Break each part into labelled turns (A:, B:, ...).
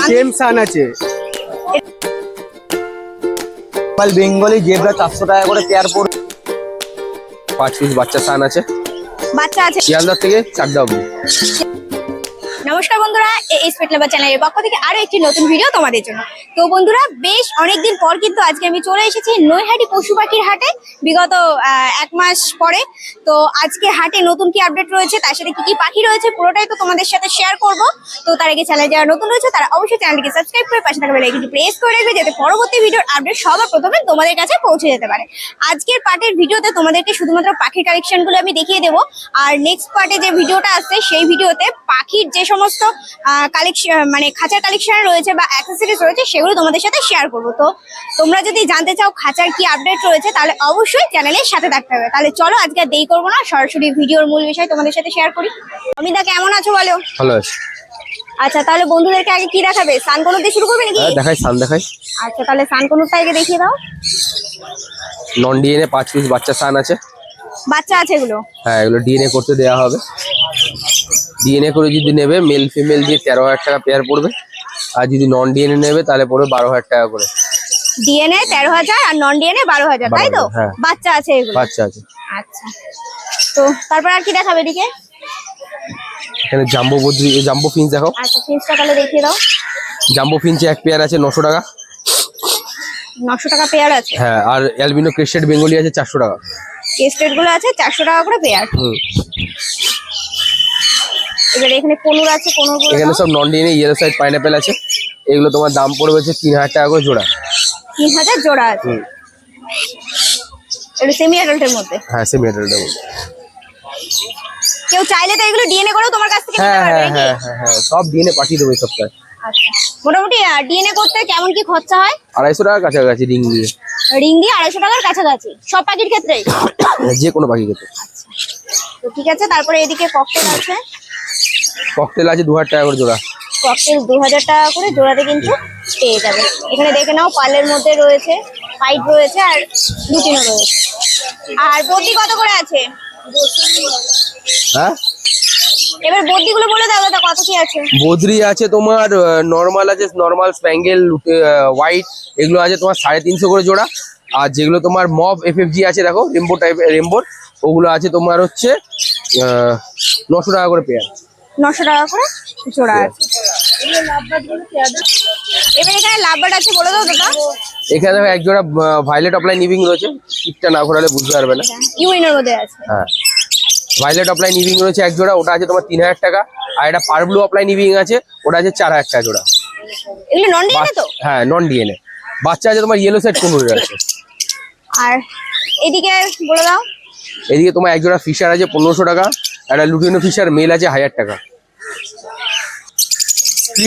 A: Same সান আছে।
B: Bengali zebra 400 টাকা করে পেয়ার পড়বে।
C: 5 পিস বাচ্চা সান আছে,
D: বাচ্চা আছে।
C: শিয়ালদার থেকে চাকদা অবধি।
D: নমস্কার বন্ধুরা, এই স্পিড লাভার চ্যানেলের পক্ষ থেকে আরো একটি নতুন ভিডিও তোমাদের জন্য। তো বন্ধুরা, বেশ অনেকদিন পর কিন্তু আজকে আমি চলে এসেছি নৈহাটি পশু পাখির হাটে, বিগত 1 মাস পরে। তো আজকে হাটে নতুন কি আপডেট রয়েছে, তার সাথে কি কি পাখি রয়েছে, পুরোটাই তো তোমাদের সাথে শেয়ার করব। তো তার আগে চ্যানেলে যারা নতুন রয়েছে তারা অবশ্যই চ্যানেলটিকে সাবস্ক্রাইব করে পাশে থাকা বেল আইকনটি প্রেস করে রাখবে, যাতে পরবর্তী ভিডিওর আপডেট সবার প্রথমে তোমাদের কাছে পৌঁছে যেতে পারে। আজকের পার্টের ভিডিওতে তোমাদেরকে শুধুমাত্র পাখির কালেকশনগুলো আমি দেখিয়ে দেবো, আর নেক্সট পার্টে যে ভিডিওটা আসছে সেই ভিডিওতে পাখির যে সমস্ত কালেকশন মানে খাঁচার কালেকশন রয়েছে বা অ্যাক্সেসরিজ রয়েছে সেগুলো তোমাদের সাথে শেয়ার করবো। তো তোমরা যদি জানতে চাও খাঁচার কি আপডেট রয়েছে তাহলে অবশ্যই চ্যানেলের সাথে থাকতে হবে। তাহলে চলো আজকে আর দেরি করবো না, সরাসরি ভিডিওর মূল বিষয় তোমাদের সাথে শেয়ার করি। অমিতা কেমন আছো বলো?
C: ভালো আছে।
D: আচ্ছা, তাহলে বন্ধুদেরকে আগে কি দেখাবে? সানকোনো দিয়ে শুরু করবে নাকি?
C: দেখাই, সান দেখাই।
D: আচ্ছা, তাহলে সানকোনোটা আগে দেখিয়ে দাও।
C: নন ডিএনএ 5 পিস বাচ্চা সান আছে।
D: বাচ্চা আছে এগুলো?
C: হ্যাঁ, এগুলো ডিএনএ করতে দেওয়া হবে। ডিএনএ করে যদি নেবে মেল ফিমেল দিয়ে 13,000 টাকা পেয়ার পড়বে, আর যদি নন ডিএনএ নেবে তাহলে পড়বে 12,000 টাকা করে।
D: ডিএনএ 13,000 আর নন ডিএনএ 12,000, তাই তো?
C: হ্যাঁ।
D: বাচ্চা আছে এগুলো?
C: বাচ্চা আছে।
D: আচ্ছা, তো তারপর আর কি দেখাবে এদিকে?
C: এখানে জাম্বো বদ্রি, জাম্বো ফিঞ্চ দেখো।
D: আচ্ছা, ফিন্সটা তাহলে দেখিয়ে দাও।
C: জাম্বো ফিঞ্চে এক পেয়ার আছে 900 টাকা।
D: 900 টাকা পেয়ার আছে?
C: হ্যাঁ, আর অ্যালবিনো ক্রেস্টেড বেঙ্গলি আছে 400 টাকা।
D: কেস্টেড গুলো আছে 400 টাকা করে পেয়ার। এবার এখানে কোনুর আছে, কোনুরগুলো
C: এখানে সব non DNA yellow side pineapple আছে। এগুলো তোমার দাম পড়বে হচ্ছে 3,000 টাকা করে জোড়া।
D: 3,000 জোড়া আছে। এটা সেমি অ্যাডাল্টের মধ্যে?
C: হ্যাঁ, সেমি অ্যাডাল্টের মধ্যে।
D: কেউ চাইলে তো এগুলো ডিএনএ করেও তোমার কাছ থেকে নিতে
C: হ্যাঁ
D: পারবে
C: হ্যাঁ
D: নাকি?
C: হ্যাঁ হ্যাঁ হ্যাঁ, সব ডিএনএ পাঠিয়ে দেবো এই সপ্তাহে।
D: আচ্ছা, মোটামুটি ডিএনএ করতে কেমন কি খরচা হয়?
C: 250 টাকা কাছাকাছি রিং দিয়ে।
D: রিং দিয়ে 250 টাকার কাছাকাছি সব পাখির ক্ষেত্রেই?
C: যে কোনো পাখি খেতে।
D: তো ঠিক আছে, তারপরে এদিকে ককটেল আছে।
C: ককটেল আছে 2,000 টাকা করে জোড়া।
D: ককটেল 2,000 টাকা করে জোড়াতে কিন্তু পেয়ে যাবে। এখানে দেখে নাও, পার্লের মধ্যে রয়েছে, হোয়াইট রয়েছে আর লুটিনো রয়েছে। আর বদ্রি কত করে আছে?
C: হ্যাঁ,
D: এবার বদ্রিগুলো বলে দাও দাদা, কত কি আছে?
C: বদ্রি আছে তোমার নর্মাল আছে, নর্মাল স্প্যাঙ্গেল হোয়াইট, এগুলো আছে তোমার 350 করে জোড়া। আর যেগুলো তোমার মব এফএফজি আছে দেখো, রেমবো টাইপের, রেমবোর, ওগুলো আছে তোমার হচ্ছে 900 টাকা করে পেয়ার।
D: 900 টাকা করে জোড়া আছে। এবার এখানে লাভবার্ড আছে, বলে দাও দাদা।
C: এখানে দেখো এক জোড়া ভায়োলেট অফলাইন ইভিং রয়েছে, টিপটা না ঘোরালে বুঝতে পারবে না।
D: ইউইনের মধ্যে আছে?
C: হ্যাঁ, ভায়োলেট অফলাইন ইভিং রয়েছে এক জোড়া, ওটা আছে তোমার 3,000 টাকা। আর এটা পার ব্লু অফলাইন ইভিং আছে, ওটা আছে 4,000 টাকা জোড়া।
D: এগুলো নন ডিএনএ তো?
C: হ্যাঁ, নন ডিএনএ। বাচ্চা আছে তোমার ইয়েলো সাইড কোনোর আছে।
D: আর এদিকে বলে দাও।
C: এদিকে তোমার এক জোড়া ফিশার আছে 1500 টাকা, একটা লুটিনো ফিশার মেল আছে 1,000 টাকা।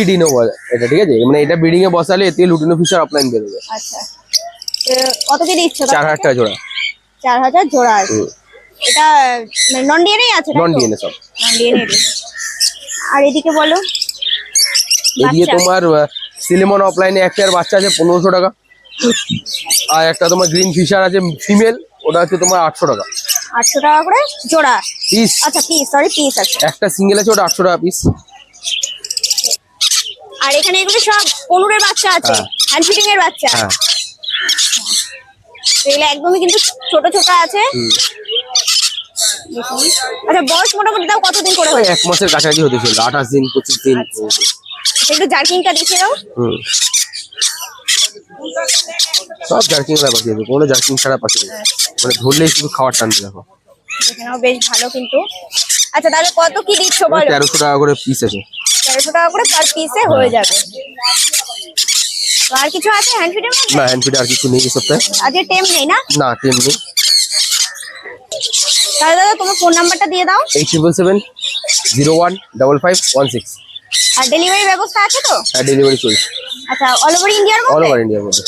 C: ডিনো এটা, ঠিক আছে, মানে এটা ব্রিডিং এ বসালে এতে লুটিনো ফিশার অফলাইন বেরোবে।
D: আচ্ছা, কত কি দিচ্ছ?
C: 4,000 টাকা জোড়া।
D: 4,000 জোড়া আছে। এটা নন ডিএনএ আছে?
C: নন ডিএনএ সব।
D: Non DNA. আর এদিকে বলো।
C: এদিকে তোমার সিলেমন অফলাইনে এক পেয়ার বাচ্চা আছে 1500 টাকা। আর একটা তোমার গ্রিন ফিশার আছে ফিমেল, ওটা হচ্ছে তোমার 800 টাকা।
D: 800 টাকা করে জোড়া
C: পিস?
D: আচ্ছা, পিস, সরি, পিস আছে।
C: একটা সিঙ্গেল আছে, ওটা 800 টাকা পিস।
D: আর এখানে এগুলো সব কোনুরের বাচ্চা আছে, হ্যান্ড ফিটিং এর বাচ্চা।
C: হ্যাঁ,
D: তো এগুলো একদমই কিন্তু ছোট ছোট আছে। আচ্ছা, বয়স মোটামুটি দাও কতদিন করে?
C: ওই 1 মাসের কাছাকাছি হতে চলবে, 28 দিন 25 দিন।
D: একটু জার্কিংটা দেখিয়ে দাও।
C: সব জার্কিং এর পাখি আছে, কোনো জার্কিং ছাড়া পাখি নেই, মানে ধরলেই শুধু খাওয়ার টানবে। দেখো
D: দেখে নাও, বেশ ভালো কিন্তু। আচ্ছা, তাহলে কত কি দিচ্ছ বলো?
C: 1300 টাকা করে পিস আছে।
D: 1300 টাকা করে পার পিসে হয়ে যাবে। তো আর কিছু আছে হ্যান্ড ফিটের মধ্যে?
C: না, হ্যান্ড ফিড আর কিছু নেই এই সপ্তাহে।
D: আজকে টেম নেই না?
C: না, টেম নেই।
D: তাহলে দাদা তোমার ফোন নাম্বারটা দিয়ে দাও।
C: 8777015516।
D: আর ডেলিভারি ব্যবস্থা আছে তো?
C: হ্যাঁ, ডেলিভারি চলছে।
D: আচ্ছা, অল ওভার ইন্ডিয়ার
C: অল
D: মধ্যে?
C: ওভার ইন্ডিয়ার মধ্যে।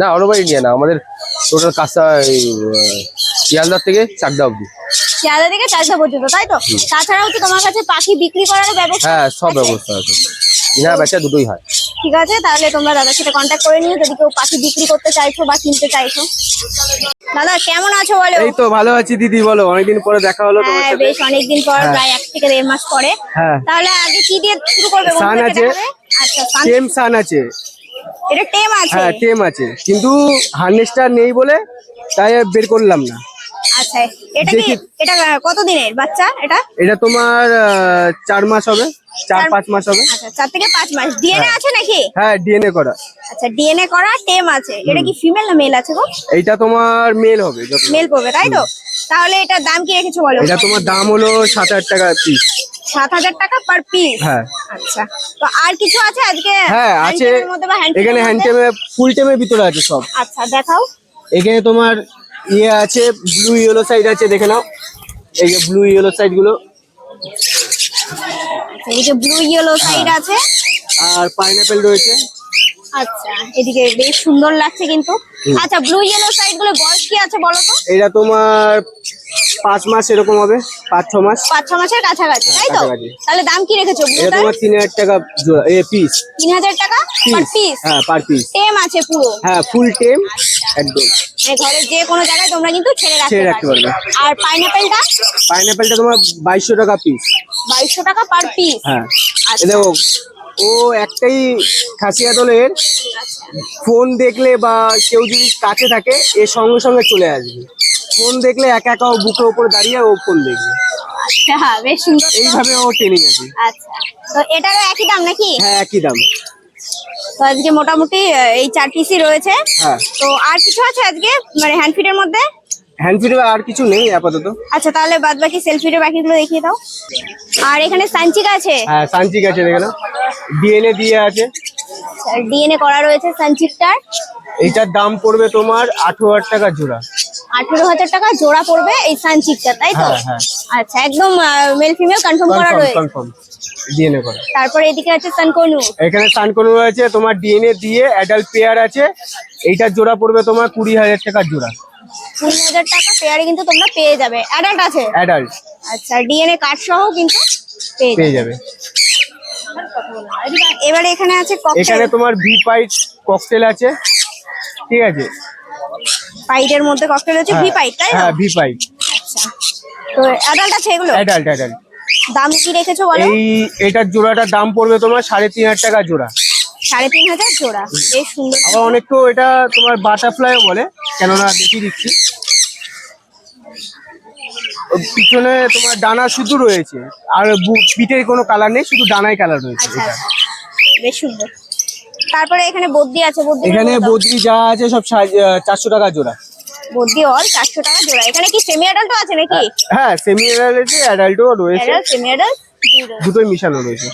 C: না, অল ওভার ইন্ডিয়া না, আমাদের টোটাল কাজটা শিয়ালদার থেকে চাকদা অবধি।
D: শিয়ালদা থেকে চাকদা পর্যন্ত, তাই তো? তাছাড়াও কি তোমার কাছে পাখি বিক্রি করার ব্যবস্থা?
C: হ্যাঁ, সব ব্যবস্থা আছে, কিনা বেচা দুটোই হয়।
D: ঠিক আছে, তাহলে তোমরা দাদার সাথে কন্ট্যাক্ট করে নিও যদি কেউ পাখি বিক্রি করতে চাইছো বা কিনতে চাইছো। দাদা কেমন আছো বলো?
B: এই তো ভালো আছি দিদি, বলো অনেকদিন পরে দেখা হলো তোমার
D: হ্যাঁ
B: সাথে।
D: বেশ অনেকদিন পর, প্রায় 1 থেকে 1.5 মাস পরে।
B: হ্যাঁ
D: তাহলে আগে কি দিয়ে শুরু করবে?
B: সান
D: বন্ধুদেরকে
B: আছে।
D: দেখাবে? আচ্ছা সান,
B: টেম সান আছে।
D: এটা টেম আছে।
B: হ্যাঁ টেম আছে, কিন্তু হার্নেসটা নেই বলে তাই আর বের করলাম না।
D: আচ্ছা এটা কি,
B: দেখি-
D: এটা কত দিনের বাচ্চা এটা?
B: এটা তোমার 4 মাস হবে, 4-5 মাস হবে।
D: আচ্ছা 4 থেকে 5 মাস। ডিএনএ আছে নাকি?
B: হ্যাঁ ডিএনএ করা।
D: আচ্ছা ডিএনএ করা টেম আছে। এটা কি ফিমেল না মেল আছে গো?
B: এইটা তোমার মেল হবে যত।
D: মেল পড়বে তাই তো? তাহলে এটার দাম কি রেখেছো বলো?
B: এটা তোমার দাম হলো 7,000 টাকা পিস।
D: 7,000 টাকা পার পিস।
B: হ্যাঁ
D: আচ্ছা তো আর কিছু আছে আজকে?
B: হ্যাঁ
D: hand
B: আছে,
D: tame এর মধ্যে বা hand tame
B: এখানে
D: এর
B: হ্যান্ড
D: মধ্যে?
B: টেমে ফুল টেমের ভিতরে আছে সব।
D: আচ্ছা দেখাও।
B: এখানে তোমার ইয়ে আছে, ব্লু ইয়েলো সাইড আছে, দেখে নাও এই যে ব্লু ইয়েলো সাইড গুলো,
D: এই যে ব্লু ইয়েলো সাইড আছে।
B: আর পাইনাপেল রয়েছে।
D: আচ্ছা এদিকে বেশ সুন্দর লাগছে কিন্তু। আচ্ছা ব্লু ইয়েলো সাইড গুলো বয়স কি আছে বলো তো?
B: এটা তোমার 5 মাস এরকম হবে, 5-6 মাস।
D: 5-6 মাসের কাছাকাছি তাই তো?
B: কাছাকাছি।
D: তাহলে দাম কি রেখেছো
B: এটা
D: ব্লুটার?
B: তোমার 3,000 টাকা জোড়া, পিস।
D: 3,000 টাকা পার পিস?
B: হ্যাঁ পার পিস।
D: টেম আছে পুরো?
B: হ্যাঁ ফুল টেম একদম।
D: মানে ঘরের যে কোনো জায়গায় তোমরা কিন্তু ছেড়ে
B: ছেড়ে
D: রাখতে
B: রাখতে
D: পারবে।
B: পারবে।
D: আর পাইনাপেলটা?
B: পাইনাপেলটা তোমার 2,200 টাকা পিস।
D: 2,200 টাকা পার পিস।
B: হ্যাঁ
D: আচ্ছা।
B: দেখো, ও একটাই খাসিয়াত হলো এর, ফোন দেখলে বা কেউ যদি কাছে থাকে এর সঙ্গে সঙ্গে চলে আসবে। ফোন দেখলে একা একা ও বুকের উপরে দাঁড়িয়ে ও ফোন দেখবে,
D: আচ্ছা বেশ সুন্দর তো।
B: এইভাবে ও ট্রেনিং আছে।
D: আচ্ছা তো এটারও একই দাম নাকি?
B: হ্যাঁ একই দাম।
D: তো আজকে মোটামুটি এই 4 পিসই রয়েছে।
B: হ্যাঁ
D: তো আর কিছু আছে আজকে মানে হ্যান্ড ফিডের মধ্যে?
B: হ্যান্ড ফিডে আর কিছু নেই আপাতত।
D: আচ্ছা তাহলে বাদ বাকি সেলফিডের বাকিগুলো দেখিয়ে দাও। আর এখানে সানচিকা আছে,
B: হ্যাঁ সানচিক আছে, দেখে নাও ডিএনএ দিয়ে আছে।
D: ডিএনএ করা রয়েছে সানচিকটার।
B: এইটার দাম পড়বে তোমার 18,000 টাকা জোড়া।
D: 18,000 টাকা জোড়া পড়বে এই সানচিকটা তাই তো?
B: হ্যাঁ, হ্যাঁ।
D: আচ্ছা একদম মেল ফিমেল কনফার্ম করা
B: কনফার্ম
D: রয়েছে।
B: কনফার্ম ডিএনএ করা।
D: তারপরে এদিকে আছে সানকনু।
B: এখানে সানকনু আছে তোমার ডিএনএ দিয়ে, অ্যাডাল্ট পেয়ার আছে। এইটার জোড়া পড়বে তোমার 20,000 টাকার জোড়া।
D: 20,000 টাকা পেয়ারে কিন্তু তোমরা পেয়ে যাবে। অ্যাডাল্ট আছে?
B: অ্যাডাল্ট
D: আচ্ছা ডিএনএ কার্ড সহ কিন্তু পেয়ে
B: পেয়ে
D: যাবে।
B: যাবে।
D: এবারে এখানে আছে
B: এখানে
D: ককটেল।
B: তোমার ভি পাইট ককটেল আছে, ঠিক আছে।
D: পাইটের মধ্যে ককটেল হচ্ছে ভি পাইট তাই তো?
B: হ্যাঁ ভি পাইট।
D: আচ্ছা তো অ্যাডাল্ট আছে এগুলো?
B: Adult adult.
D: দাম কি রেখেছো বলো?
B: এটার জোড়াটার দাম পড়বে তোমার 3,500 টাকা জোড়া।
D: 3,500 জোড়া। বেশ সুন্দর।
B: আবার অনেকেও এটা তোমার বাটারফ্লাই বলে, কেননা দেখিয়ে দিচ্ছি। ওর পিছনে তোমার ডানা শুধু রয়েছে, আর পিঠে কোনো কালার নেই, শুধু ডানায় কালার রয়েছে
D: আচ্ছা
B: এটা।
D: আচ্ছা বেশ সুন্দর। তারপরে এখানে বদ্রি আছে। বদ্রি
B: এখানে বদ্রি যা আছে সব 400 টাকা জোড়া।
D: বদ্রি অল 400 টাকা জোড়া। এখানে কি সেমি অ্যাডাল্টও আছে নাকি?
B: হ্যাঁ সেমি অ্যাডাল্ট অ্যাডাল্টও রয়েছে,
D: অ্যাডাল্ট সেমি অ্যাডাল্ট
B: দুটোই মিশানো রয়েছে।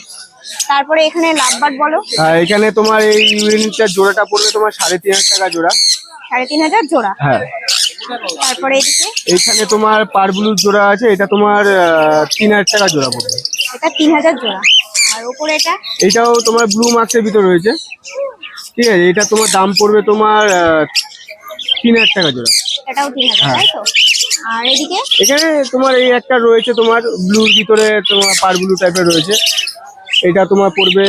D: তারপরে এখানে লাভবার্ড বলো।
B: আর এখানে তোমার এই ইউনিটটার জোড়াটা পড়বে তোমার 3,500 টাকা জোড়া।
D: 3,500 জোড়া।
B: হ্যাঁ
D: তারপরে এদিকে
B: এখানে তোমার পারবুলুর জোড়া আছে, এটা তোমার 3,000 টাকা জোড়া পড়বে।
D: এটা 3,000 জোড়া। আর উপরে এটা?
B: এটাও তোমার ব্লু মার্কসের ভিতর রয়েছে, ঠিক আছে। এটা তোমার দাম পড়বে তোমার 3,000 টাকা জোড়া।
D: এটাও 3,000 তাই তো? আর এদিকে?
B: এখানে তোমার এই একটা রয়েছে তোমার ব্লুর ভিতরে, তোমার পারবুলু টাইপের রয়েছে, এটা তোমার পড়বে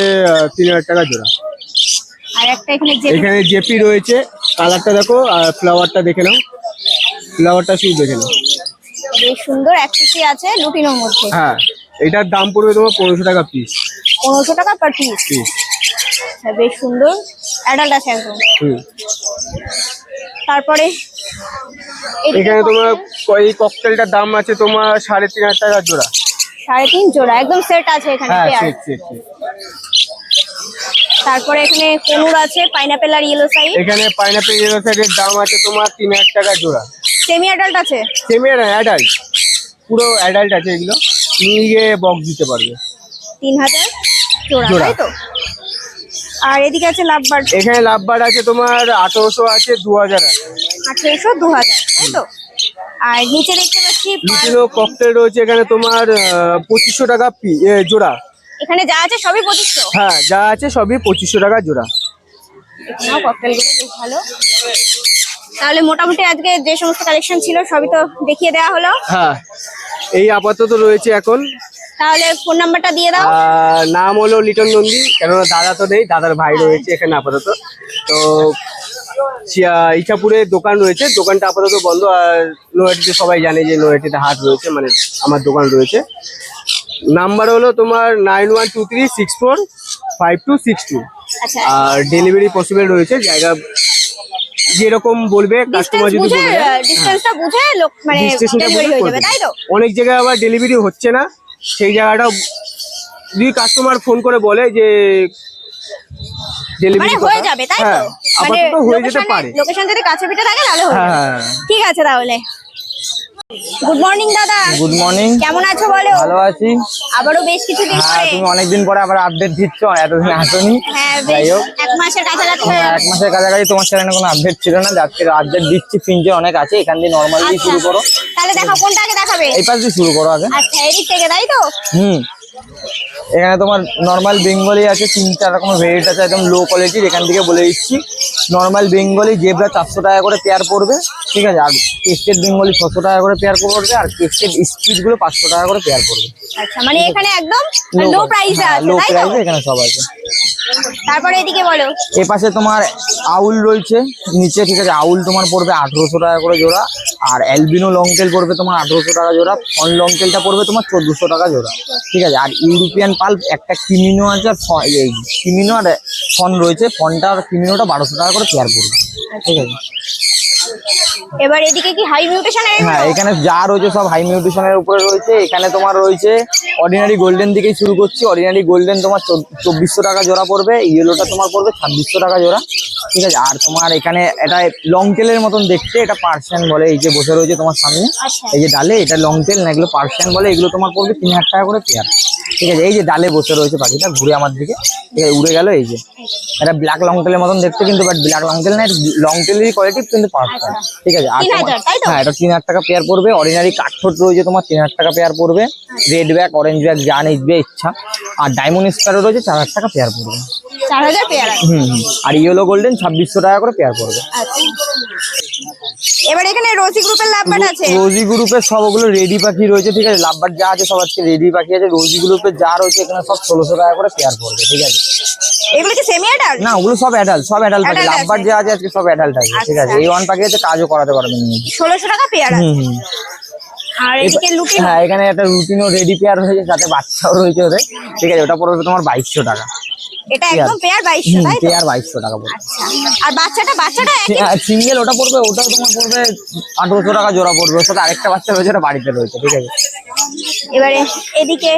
B: 3,000 টাকা জোড়া।
D: আর একটা এখানে যে
B: এখানে জেপি রয়েছে, কালারটা দেখো আর ফ্লাওয়ারটা দেখে নাও, ফ্লাওয়ারটা শুধু দেখে নাও।
D: বেশ সুন্দর এক পিসি আছে লুটিনোর মধ্যে।
B: হ্যাঁ এটার দাম পড়বে তোমার 1,500 টাকা পিস।
D: 1,500 টাকা পার পিস। বেশ সুন্দর অ্যাডাল্ট আছে একদম। তারপরে এদিকে
B: এখানে তোমার এই ককটেলটার দাম আছে তোমার 3,500 টাকা জোড়া।
D: 3.5 জোড়া একদম সেট আছে এখানে
B: হ্যাঁ
D: পেয়ার।
B: Set set set.
D: তারপরে এখানে কনুর আছে, পাইনাপেল আর ইয়েলো সাইড।
B: এখানে পাইনাপেল ইয়েলো সাইডের দাম আছে তোমার 3,000 টাকা জোড়া।
D: সেমি অ্যাডাল্ট আছে?
B: সেমি অ্যাডাল্ট, পুরো অ্যাডাল্ট আছে, এগুলো নিয়ে গিয়ে বক্স দিতে পারবে।
D: 3,000 জোড়া
B: জোড়া।
D: তাই তো? আর এদিকে আছে লাভবার্ড।
B: এখানে লাভবার্ড আছে তোমার 1,800 আছে, 2,000 আছে।
D: 1,800 2,000 তাই তো? আর নিচে দেখতে পাচ্ছি
B: লিটিনো ককটেল রয়েছে এখানে তোমার 2,500 টাকা জোড়া।
D: এখানে যা আছে সবই 2,500।
B: হ্যাঁ যা আছে সবই 2,500 টাকা জোড়া।
D: এখানেও ককটেলগুলো বেশ ভালো। তাহলে মোটামুটি আজকে যে সমস্ত কালেকশন ছিল সবই তো দেখিয়ে দেওয়া হলো।
B: হ্যাঁ এই আপাতত রয়েছে এখন,
D: তাহলে ফোন নাম্বারটা দিয়ে দাও।
B: নাম হলো লিটন নন্দী, কেননা দাদা তো নেই, দাদার ভাই রয়েছে এখানে আপাতত। তো ইছাপুরে দোকান রয়েছে, দোকানটা আপাতত বন্ধ। আর নৈহাটিতে সবাই জানে যে নৈহাটিতে হাট রয়েছে, মানে আমার দোকান রয়েছে। নাম্বার হলো তোমার 9123645262।
D: আচ্ছা,
B: আর ডেলিভারি পসিবল রয়েছে, জায়গা যেরকম বলবে কাস্টমার যদি বলে
D: ডিসটেন্সটা বুঝে লোক মানে
B: ডিসটেন্সটা
D: ডেলিভারি হয়ে যাবে, তাই তো?
B: অনেক জায়গায় আবার ডেলিভারি হচ্ছে না, সেই জায়গাটা যদি কাস্টমার ফোন করে বলে যে ডেলিভারি
D: মানে হয়ে যাবে, তাই তো?
B: হ্যাঁ,
D: মানে
B: আপাতত হয়ে যেতে পারে।
D: লোকেশন যদি কাছে পিঠে থাকে তাহলে হয়ে যাবে।
B: হ্যাঁ।
D: ঠিক আছে তাহলে। গুড মর্নিং দাদা।
A: Good morning.
D: কেমন আছো বলো?
A: ভালো আছি।
D: আবারও বেশ কিছুদিন
A: হ্যাঁ,
D: পরে।
A: তুমি অনেকদিন পরে আবার আপডেট দিচ্ছ, এতদিন আসোনি।
D: হ্যাঁ,
A: যাই
D: বেশ
A: হোক,
D: এক মাসের কাছাকাছি হয়ে
A: এক
D: যাচ্ছে।
A: মাসের কাছাকাছি তোমার চ্যানেলে কোনো আপডেট ছিল না, আজকে আপডেট দিচ্ছি। ফিঞ্চে অনেক আছে, এখান দিয়ে নর্মাল দিয়ে
D: আচ্ছা,
A: শুরু করো।
D: তাহলে দেখো কোনটা আগে দেখাবে?
A: এই পাশ দিয়ে শুরু করো আগে।
D: আচ্ছা, এদিক থেকে, তাই তো?
A: হুম, এখানে তোমার নর্মাল বেঙ্গলি আছে, 3-4 রকমের ভেরিয়েন্ট আছে, একদম লো কোয়ালিটির। এখান থেকে বলে দিচ্ছি, নর্মাল বেঙ্গলি জেব্রা 400 টাকা করে পেয়ার পড়বে, ঠিক আছে। আর কেস্টেড বেঙ্গলি 600 টাকা করে পেয়ার পড়বে, আর কেস্টেড স্পিড গুলো 500 টাকা করে পেয়ার পড়বে।
D: আচ্ছা, মানে এখানে একদম লো প্রাইসে আছে,
A: লো
D: তাই তো?
A: প্রাইসে এখানে সব আছে।
D: তারপরে এদিকে বলো।
A: এ পাশে তোমার আউল রয়েছে নিচে, ঠিক আছে। আউল তোমার পড়বে 1800 টাকা করে জোড়া, আর অ্যালবিনো লংটেল পড়বে তোমার 1800 টাকা জোড়া। ফন লংটেলটা পড়বে তোমার 1400 টাকা জোড়া, ঠিক আছে। আর ইউরোপিয়ান পাল্প একটা কিমিনো আছে, আর কিমিনো আর ফন রয়েছে। ফনটা আর কিমিনোটা 1200 টাকা করে পেয়ার পড়বে, ঠিক আছে।
D: এবার এদিকে কি হাই মিউটেশন?
A: হ্যাঁ, এখানে যা রয়েছে সব হাই মিউটেশনের উপরে রয়েছে। এখানে তোমার রয়েছে অর্ডিনারি গোল্ডেন দিকেই শুরু করছি। অর্ডিনারি গোল্ডেন তোমার 2400 টাকা জোড়া পড়বে, ইয়েলোটা তোমার পড়বে 2600 টাকা জোড়া, ঠিক আছে। আর তোমার এখানে এটা লং টেলের মতন দেখতে, এটা পার্সিয়ান বলে। এই যে বসে রয়েছে তোমার সামনে,
D: আচ্ছা।
A: এই যে ডালে, এটা লং টেল না, এগুলো পার্সিয়ান বলে। এগুলো তোমার পড়বে 3000 টাকা করে পেয়ার, ঠিক আছে। এই যে ডালে বসে রয়েছে পাখিটা, ঘুরে আমার দিকে, ঠিক আছে, উড়ে গেল। এই যে এটা ব্ল্যাক লং টেলের মতন দেখতে, কিন্তু বাট ব্ল্যাক লং টেল না, লং টেলেরই কোয়ালিটি, কিন্তু পার্সিয়ান, ঠিক আছে। আর
D: 3000, তাই তো?
A: হ্যাঁ, এটা 3000 টাকা পেয়ার পড়বে। অর্ডিনারি কাঠঠোট রয়েছে তোমার 3000 টাকা পেয়ার পড়বে। রেড ব্যাক, অরেঞ্জ ব্যাক যা নিবে ইচ্ছা। আর ডায়মন্ড স্টারও রয়েছে 4000 টাকা পেয়ার পড়বে।
D: 4000 পেয়ার আছে।
A: আর ইয়েলো গোল্ডেন 2600 টাকা করে পেয়ার পড়বে।
D: আচ্ছা, এবার এখানে রোজি গ্রুপের লাভবার্ড আছে।
A: রোজি গ্রুপের সবগুলো রেডি পাখি রয়েছে, ঠিক আছে। লাভবার্ড যা আছে সব আজকে রেডি পাখি আছে। রোজি গ্রুপের যা রয়েছে এখানে সব 1600 টাকা করে পেয়ার পড়বে, ঠিক আছে।
D: এগুলো কি সেমি অ্যাডাল্ট?
A: না, ওগুলো সব অ্যাডাল্ট, সব অ্যাডাল্ট পাখি।
D: Adult
A: লাভবার্ড
D: আছে।
A: যা আছে আজকে সব অ্যাডাল্ট আছে, ঠিক আছে।
D: আচ্ছা।
A: এই ওয়ান পাখি আছে, কাজও করাতে পারবেন।
D: 1600 টাকা পেয়ার আছে। আর এদিকে লুটিনো।
A: হ্যাঁ, এখানে একটা রুটিনও রেডি পেয়ার রয়েছে, সাথে বাচ্চাও রয়েছে ওদের, ঠিক আছে। ওটা পড়বে তোমার 2200 টাকা।
D: এটা একদম পেয়ার 2200, তাই তো?
A: পেয়ার 2200 টাকা পড়বে।
D: আচ্ছা, আর বাচ্চাটা একই?
A: সিঙ্গেল ওটা পড়বে, ওটাও তোমার পড়বে 1800 টাকা জোড়া পড়বে। ওর সাথে আরেকটা বাচ্চা রয়েছে, ওটা বাড়িতে রয়েছে, ঠিক আছে।
D: এবারে এদিকে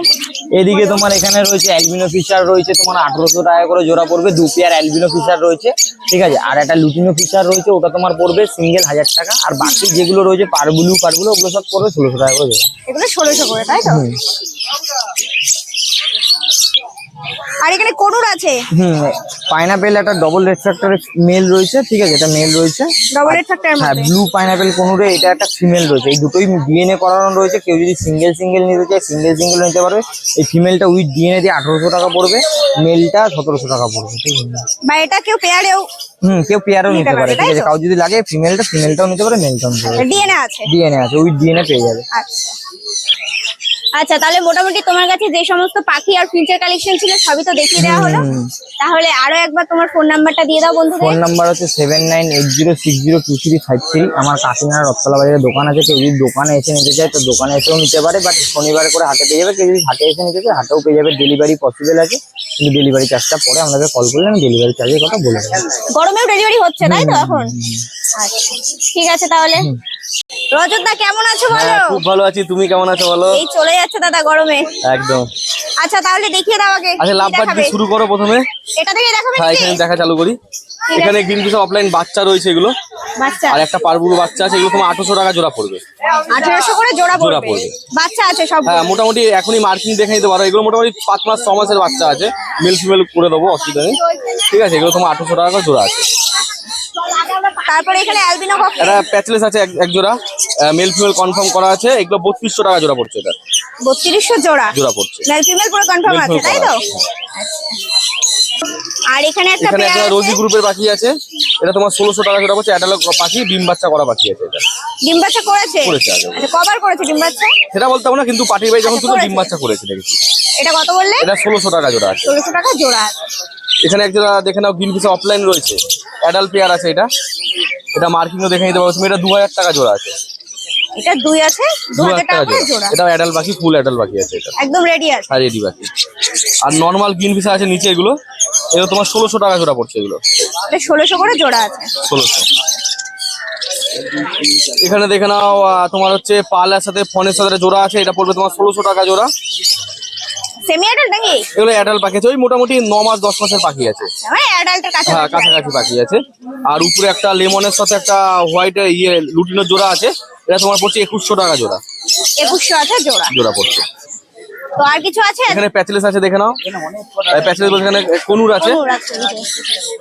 A: এদিকে তোমার এখানে রয়েছে অ্যালবিনো ফিশার রয়েছে তোমার 1800 টাকা করে জোড়া পড়বে। 2 পেয়ার অ্যালবিনো ফিশার রয়েছে, ঠিক আছে। আর একটা লুটিনো ফিশার রয়েছে, ওটা তোমার পড়বে সিঙ্গেল 1000 টাকা। আর বাকি যেগুলো রয়েছে পারগুলো ওগুলো সব পড়বে 1600 টাকা করে জোড়া।
D: এগুলো 1600 করে, তাই তো? আর এখানে কোনুর আছে।
A: পাইনাপেল একটা ডবল রেফ্রাক্টরের মেল রয়েছে, ঠিক আছে। এটা মেল রয়েছে।
D: ডবল রেফ্রাক্টর
A: হ্যাঁ, ব্লু পাইনাপেল কোনুরে এটা একটা ফিমেল রয়েছে। এই দুটোই ডিএনএ করানো রয়েছে। কেউ যদি সিঙ্গেল নিতে চায় সিঙ্গেল নিতে পারবে। এই ফিমেলটা উইথ ডিএনএ দিয়ে 1800 টাকা পড়বে, মেলটা 1700 টাকা পড়বে, ঠিক আছে।
D: বা এটা কেউ পেয়ারেও
A: কেউ পেয়ারও নিতে পারে, ঠিক
D: তাই
A: আছে।
D: তো?
A: কাউ যদি লাগে ফিমেলটাও নিতে পারে, মেলটাও নিতে পারে।
D: ডিএনএ আছে।
A: ডিএনএ আছে, উইথ ডিএনএ পেয়ে যাবে।
D: আচ্ছা আচ্ছা, তাহলে মোটামুটি তোমার কাছে যে সমস্ত পাখি আর ফিচার কালেকশন ছিল সবই তো দেখিয়ে দেওয়া হলো। তাহলে আরো একবার তোমার ফোন নাম্বারটা দিয়ে দাও বন্ধুদের।
A: ফোন নাম্বার হচ্ছে 7980602353। আমার কাকিনাড়া রথতলা বাজারে দোকান আছে। কেউ যদি দোকানে এসে নিতে চায় তো দোকানে এসেও নিতে পারে, বাট শনিবার করে হাটে পেয়ে যাবে। কেউ যদি হাটে এসে নিতে চায় হাটেও পেয়ে যাবে। ডেলিভারি পসিবল আছে, কিন্তু ডেলিভারি চার্জটা পরে আমাদের কল করলে আমি ডেলিভারি চার্জের কথা বলে দেবো।
D: গরমেও ডেলিভারি হচ্ছে, তাই তো এখন? আচ্ছা, ঠিক আছে তাহলে। রজত দা কেমন আছো বলো?
B: খুব ভালো আছি, তুমি কেমন আছো বলো?
D: এই চলে যাচ্ছে দাদা গরমে।
B: একদম।
D: আচ্ছা, তাহলে দেখিয়ে দাও আগে।
B: আচ্ছা,
D: কি
B: লাভবার্ড
D: দেখাবে?
B: দিয়ে শুরু করো প্রথমে।
D: এটা থেকে দেখাবে
B: হ্যাঁ,
D: নাকি?
B: এখানে দেখা চালু করি।
D: ঠিক
B: এখানে
D: আছে।
B: গ্রিন পিস অফলাইন বাচ্চা রয়েছে, এগুলো
D: বাচ্চা
B: আর একটা পারবুলু বাচ্চা আছে। এগুলো তোমার 1800 টাকা জোড়া পড়বে।
D: 1800 করে জোড়া
B: জোড়া
D: পড়বে।
B: পড়বে।
D: বাচ্চা আছে সব?
B: হ্যাঁ, মোটামুটি এখনই মার্কিং দেখে নিতে পারো। এগুলো মোটামুটি 5 মাস 6 মাসের বাচ্চা আছে, মেল ফিমেল করে দেবো, অসুবিধা নেই, ঠিক আছে। এগুলো তোমার 1800 টাকা করে জোড়া আছে।
D: তারপরে এখানে অ্যালবিনো কফি।
B: এটা প্যাচলেস আছে এক জোড়া, মেল ফিমেল কনফার্ম করা আছে। এগুলো 3200 টাকা জোড়া পড়ছে। এটা
D: 3200 জোড়া
B: পড়ছে।
D: মেল ফিমেল পুরো কনফার্ম
B: Male
D: আছে,
B: female
D: তাই
B: করা
D: তো?
B: আছে।
D: আর এখানে একটা
B: এখানে
D: পেয়ার
B: একটা
D: আছে।
B: রোজি গ্রুপের পাখি আছে,
C: এটা তোমার 1600 টাকা জোড়া পড়ছে। অ্যাডাল্ট পাখি, ডিম বাচ্চা করা পাখি আছে এটা।
D: ডিম বাচ্চা করেছে?
C: করেছে আগে।
D: আচ্ছা, কবার করেছে ডিম বাচ্চা?
C: সেটা বলতে হবে না, কিন্তু পাটির ভাই যখন
D: আচ্ছা,
C: তুলে ডিম
D: করেছে।
C: বাচ্চা করেছে দেখেছি।
D: এটা কত বললে?
C: এটা 1600 টাকা জোড়া আছে।
D: 1600 টাকা জোড়া আছে।
C: এখানে এক জোড়া দেখে নাও, গ্রিন ফিশে অফলাইন রয়েছে, অ্যাডাল্ট পেয়ার আছে এটা। এটা মার্কিংও দেখে নিতে পারো তুমি। এটা 2000 টাকা জোড়া আছে।
D: এটা 2 আছে, 2000 টাকা করে জোড়া।
C: এটা অ্যাডাল্ট পাখি, ফুল অ্যাডাল্ট পাখি আছে এটা।
D: একদম রেডি আছে।
C: আর রেডি পাখি। আর নর্মাল গ্রিন ফিশে আছে নিচে, এগুলো এটা তোমার 1600 টাকা জোড়া পড়ছে এগুলো।
D: এটা 1600 করে জোড়া আছে।
C: 1600। এখানে দেখে নাও তোমার হচ্ছে পালের সাথে ফোনের সাথে জোড়া আছে, এটা পড়বে তোমার 1600 টাকা জোড়া।
D: সেমি অ্যাডাল্ট নাকি?
C: এগুলো অ্যাডাল্ট পাখি আছে, ওই মোটামুটি 9 মাস 10 মাসের পাখি আছে।
D: মানে অ্যাডাল্টের কাছে।
C: হ্যাঁ, কাছাকাছি পাখি আছে। আর উপরে একটা লেমনের সাথে একটা হোয়াইট লুটিনোর জোড়া আছে, এটা তোমার পড়ছে 2100 টাকা জোড়া।
D: 2100 আছে জোড়া।
C: জোড়া পড়ছে।
D: তো আর কিছু আছে?
C: এখানে প্যাচলেস আছে দেখে নাও। প্যাচলেস বলতে এখানে কনুর আছে।
D: কনুর আছে।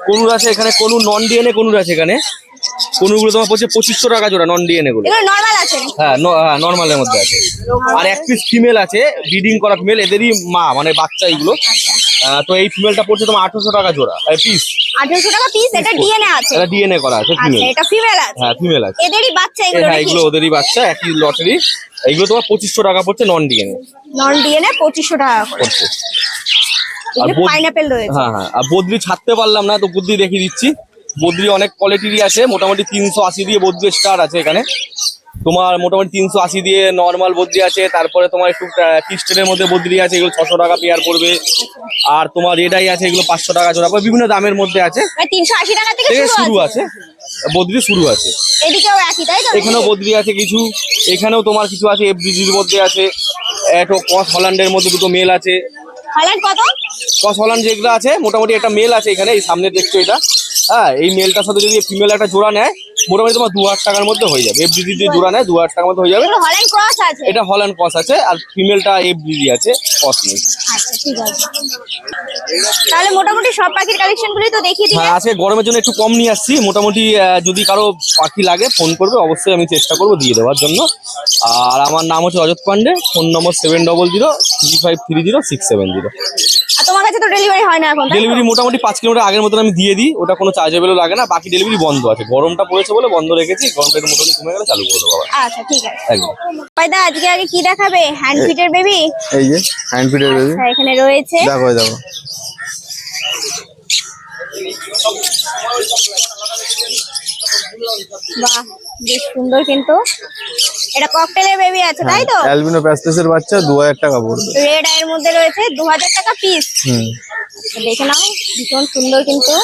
C: কনুর আছে এখানে, কনুর নন ডিএনএ কনুর আছে এখানে। কনুরগুলো তোমার পড়ছে 2500 টাকা জোড়া, নন ডিএনএ গুলো।
D: এগুলো নরমাল আছে?
C: হ্যাঁ, নর্মালের মধ্যে আছে। আর এক পিস ফিমেল আছে, ব্রিডিং করা ফিমেল, এদেরই মা মানে বাচ্চা এগুলো। তো এই ফিমেলটা পড়ছে তোমার 1800 টাকা জোড়া পিস।
D: 1800 টাকা পিস। এটা ডিএনএ আছে?
C: এটা ডিএনএ করা আছে ফিমেল।
D: আচ্ছা, এটা ফিমেল আছে?
C: হ্যাঁ, ফিমেল আছে।
D: এদেরই বাচ্চা এগুলো
C: হ্যাঁ,
D: নাকি?
C: এগুলো ওদেরই বাচ্চা, একই লটারি। এগুলো তোমার 2500 টাকা পড়ছে, নন ডিএনএ।
D: নন ডিএনএ 2500 টাকা করে।
C: পড়ছে।
D: এখানে পাইনাপেল রয়েছে।
C: হ্যাঁ হ্যাঁ। আর বদ্রি ছাড়তে পারলাম না, তো বদ্রি দেখিয়ে দিচ্ছি। বদ্রি অনেক কোয়ালিটিরই আছে, মোটামুটি 380 দিয়ে বদ্রি স্টার আছে এখানে। তোমার মোটামুটি 380 দিয়ে নর্মাল বদ্রি আছে, তারপরে তোমার একটু ক্রিস্টেলের মধ্যে বদ্রি আছে, এগুলো 600 টাকা পেয়ার পড়বে। আর তোমার রেডাই আছে, এগুলো 500 টাকা জোড়া পড়বে, বিভিন্ন দামের মধ্যে আছে।
D: মানে 380 টাকা থেকে
C: শুরু আছে, বদ্রি শুরু আছে।
D: এদিকেও একই তাই তো?
C: এখানেও বদ্রি আছে কিছু, এখানেও তোমার কিছু আছে, এফডিজির মধ্যে আছে, একটা কস হল্যান্ডের মধ্যে দুটো মেল আছে।
D: হল্যান্ড কত?
C: কস হল্যান্ড যেগুলো আছে মোটামুটি একটা মেল আছে এখানে, এই সামনে দেখছো এটা। হ্যাঁ, এই মেলটার সাথে যদি ফিমেল একটা জোড়া নেয়, মোটামুটি তোমার 2000 টাকার মধ্যে হয়ে যাবে। এফডিজি যে জোড়া নেয় 2000 টাকার মধ্যে হয়ে যাবে।
D: এগুলো হল্যান্ড ক্রস আছে?
C: এটা হল্যান্ড কস আছে, আর ফিমেলটা এফডিজি আছে, কস নেই।
D: আচ্ছা, ঠিক আছে। তাহলে মোটামুটি সব পাখির কালেকশন গুলোই তো দেখিয়ে দিলে।
C: হ্যাঁ, আজকে গরমের জন্য একটু কম নিয়ে আসছি। মোটামুটি যদি কারো পাখি লাগে ফোন করবে, অবশ্যই আমি চেষ্টা করবো দিয়ে দেওয়ার জন্য। আর আমার নাম হচ্ছে অজত পান্ডে, ফোন নম্বর 7003530670।
D: আর তোমার কাছে তো ডেলিভারি হয় না এখন, তাই তো?
C: ডেলিভারি মোটামুটি 5 কিলোমিটার আগের মতন আমি দিয়ে দিই, ওটা কোনো চার্জেবলও লাগে না। বাকি ডেলিভারি বন্ধ আছে, গরমটা পড়েছে বলে বন্ধ রেখেছি। গরমটা একটু মোটামুটি কমে গেলে চালু করে দেবো আবার।
D: আচ্ছা, ঠিক আছে।
C: একদম।
D: পয়দা আজকে আগে কি দেখাবে? হ্যান্ড ফিটের বেবি?
B: এই যে হ্যান্ড ফিডের বেবি,
D: আচ্ছা, এখানে রয়েছে।
B: দেখো দেখো।
D: বাহ, বেশ সুন্দর কিন্তু। এটা ককটেলের বেবি আছে তাই তো?
B: অ্যালবিনো প্যাস্টেসের বাচ্চা 2000 টাকা পড়বে।
D: রেড আইয়ের মধ্যে রয়েছে, 2000 টাকা পিস। দেখে নাও, ভীষণ সুন্দর কিন্তু।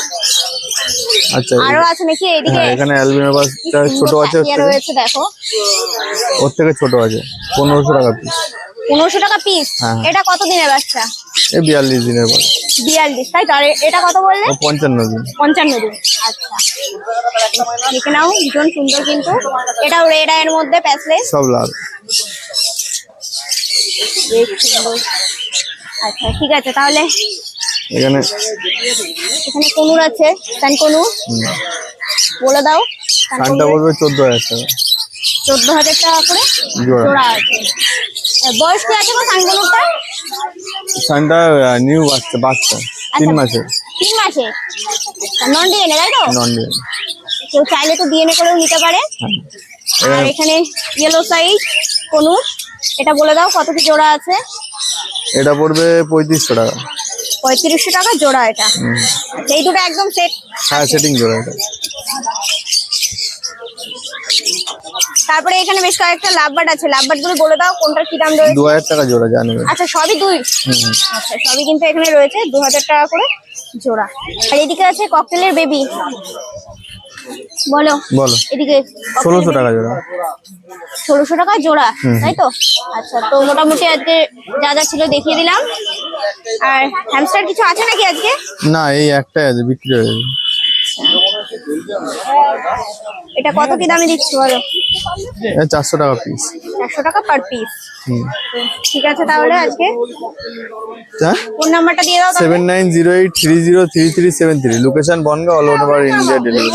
B: আচ্ছা,
D: আরো আছে নাকি এদিকে?
B: হ্যাঁ, এখানে অ্যালবিনো বাচ্চা
D: কি
B: ছোট
D: সুন্দর
B: আছে,
D: পাখিয়া রয়েছে দেখো।
B: ওর থেকে ছোট আছে, 1500 টাকা পিস।
D: 1500 টাকা পিস।
B: হ্যাঁ।
D: এটা কত দিনের বাচ্চা?
B: এই 42 দিনের পর।
D: 42 তাই তো? আর এটা কত বললে?
B: ও 55 দিন।
D: 55 দিন। আচ্ছা, দেখে নাও, ভীষণ সুন্দর কিন্তু। এটাও রেড আইয়ের মধ্যে প্যাসলেস।
B: সব লাল।
D: বেশ সুন্দর। আচ্ছা, ঠিক আছে তাহলে।
B: এখানে
D: এখানে কনুর আছে, সান কনুর। বলে দাও। সান
B: সানটা
D: কনুরের
B: পড়বে 14000 টাকা
D: 14,000 টাকা করে
B: জোড়া।
D: জোড়া আছে। বয়স কি আছে গো সান কনুরটা?
B: সানটা নিউ বাচ্চা 3 মাসের।
D: 3 মাসে? নন ডিএনএ তাই তো?
B: Non DNA.
D: কেউ চাইলে তো ডিএনএ করেও নিতে পারে। আর এখানে ইয়েলো সাইজ কনুর, এটা বলে দাও কত কি জোড়া আছে?
B: এটা পড়বে 3500 টাকা।
D: 3500 টাকা জোড়া এটা। আচ্ছা, এই দুটো একদম সেট?
B: হ্যাঁ, সেটিং জোড়া এটা।
D: তারপরে এখানে বেশ কয়েকটা লাভবার্ড আছে, লাভবার্ড গুলো বলে দাও কোনটার কি দাম রয়েছে?
B: 2000 টাকা জোড়া জানবে।
D: আচ্ছা, সবই দুই? আচ্ছা, সবই কিন্তু এখানে রয়েছে 2000 টাকা করে জোড়া। আর এদিকে আছে ককটেলের বেবি, বলো
B: বলো।
D: এদিকে
B: 1600 টাকা জোড়া।
D: 1600 টাকা জোড়া তাই তো? আচ্ছা, তো মোটামুটি আজকে যা যা ছিল দেখিয়ে দিলাম। আর হ্যামস্টার কিছু আছে নাকি আজকে?
B: না, এই একটাই আছে, বিক্রি হয়ে যাবে।
D: এটা কত কি দামে দিচ্ছি বলো?
B: 400 টাকা পিস।
D: 400 টাকা পার পিস। ঠিক আছে তাহলে আজকে
B: হ্যাঁ,
D: ফোন নাম্বারটা দিয়ে দাও তাহলে।
B: 7908303373। Location Bongaon, all over India delivery.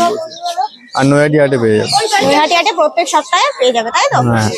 B: আর নৈহাটি হাটে পেয়ে যাবে।
D: নৈহাটি হাটে প্রত্যেক সপ্তাহে পেয়ে যাবে তাই তো?
B: হ্যাঁ।